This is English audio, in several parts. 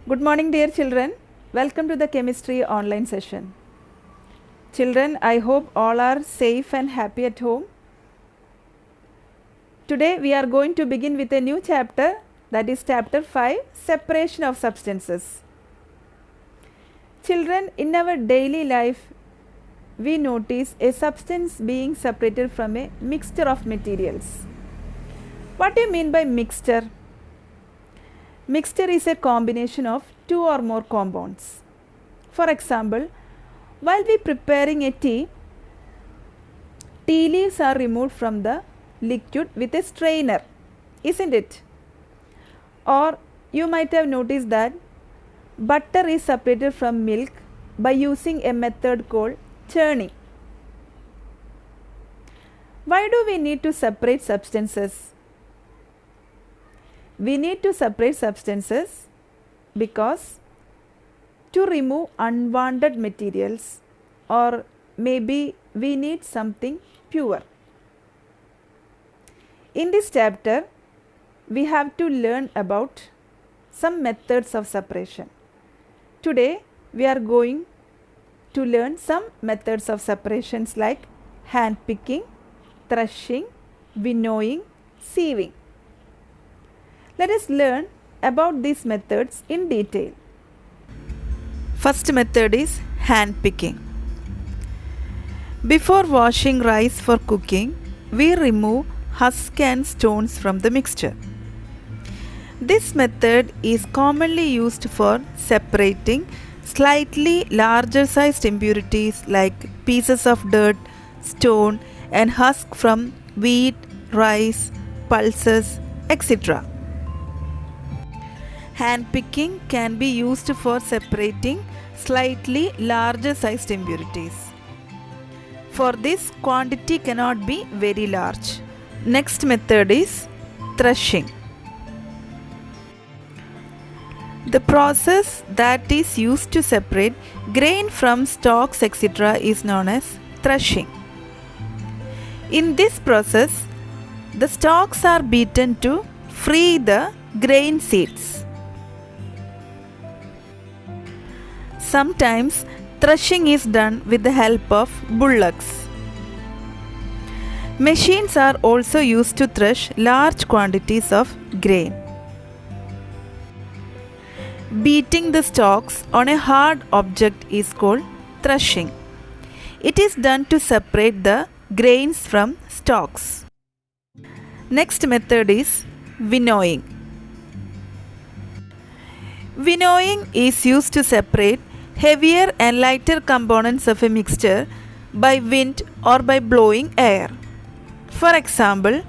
Good morning, dear children. Welcome to the chemistry online session. Children, I hope all are safe and happy at home. Today we are going to begin with a new chapter, that is chapter 5, separation of substances. Children, in our daily life, we notice a substance being separated from a mixture of materials. What do you mean by mixture? Mixture is a combination of two or more compounds. For example, while we preparing a tea leaves are removed from the liquid with a strainer, isn't it? Or you might have noticed that butter is separated from milk by using a method called churning. Why do we need to separate substances? We need to separate substances because to remove unwanted materials, or maybe we need something pure. In this chapter, we have to learn about some methods of separation. Today, we are going to learn some methods of separations like hand picking, threshing, winnowing, sieving. Let us learn about these methods in detail. First method is hand picking. Before washing rice for cooking, we remove husk and stones from the mixture. This method is commonly used for separating slightly larger sized impurities like pieces of dirt, stone and husk from wheat, rice, pulses, etc. Hand picking can be used for separating slightly larger sized impurities. For this, quantity cannot be very large. Next method is threshing. The process that is used to separate grain from stalks etc. is known as threshing. In this process, the stalks are beaten to free the grain seeds. Sometimes threshing is done with the help of bullocks. Machines are also used to thresh large quantities of grain. Beating the stalks on a hard object is called threshing. It is done to separate the grains from stalks. Next method is winnowing. Winnowing is used to separate heavier and lighter components of a mixture by wind or by blowing air. For example,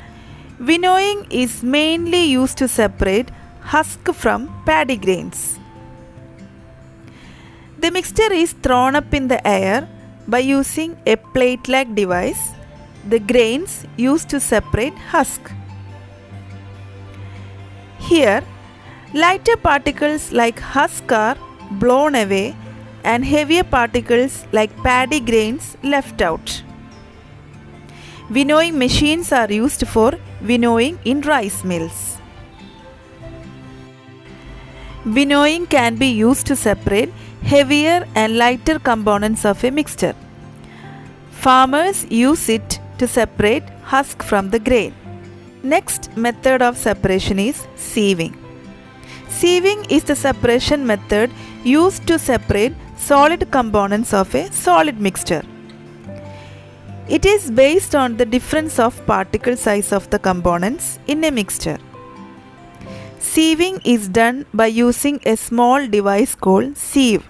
winnowing is mainly used to separate husk from paddy grains. The mixture is thrown up in the air by using a plate-like device, the grains used to separate husk. Here, lighter particles like husk are blown away and heavier particles like paddy grains left out. Winnowing machines are used for winnowing in rice mills. Winnowing can be used to separate heavier and lighter components of a mixture. Farmers use it to separate husk from the grain. Next method of separation is sieving. Sieving is the separation method used to separate solid components of a solid mixture. It is based on the difference of particle size of the components in a mixture. Sieving is done by using a small device called sieve.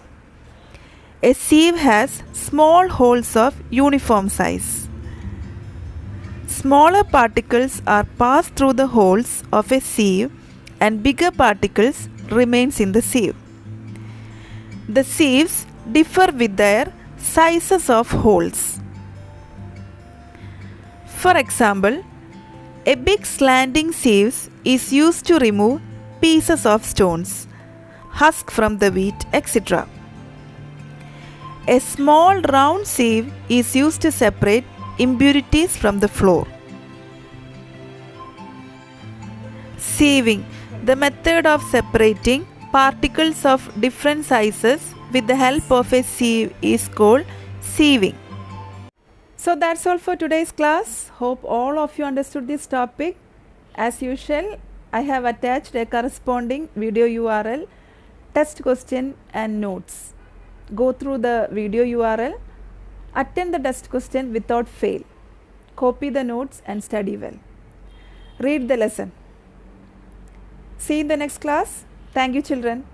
A sieve has small holes of uniform size. Smaller particles are passed through the holes of a sieve and bigger particles remains in the sieve. The sieves differ with their sizes of holes. For example, a big slanting sieve is used to remove pieces of stones, husk from the wheat, etc. A small round sieve is used to separate impurities from the flour. Sieving, the method of separating particles of different sizes with the help of a sieve is called sieving. So that's all for today's class. Hope all of you understood this topic. As usual, I have attached a corresponding video URL, test question and notes. Go through the video URL, attend the test question without fail. Copy the notes and study well. Read the lesson. See you in the next class. Thank you, children.